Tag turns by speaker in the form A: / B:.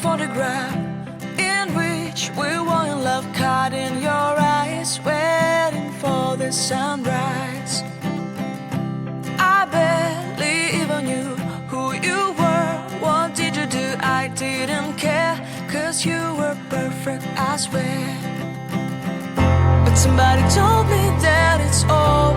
A: photograph in which we were in love, caught in your eyes, waiting for the sunrise. I barely even knew who you were. What did you do? I didn't care, 'cause you were perfect, I swear. But somebody told me that it's all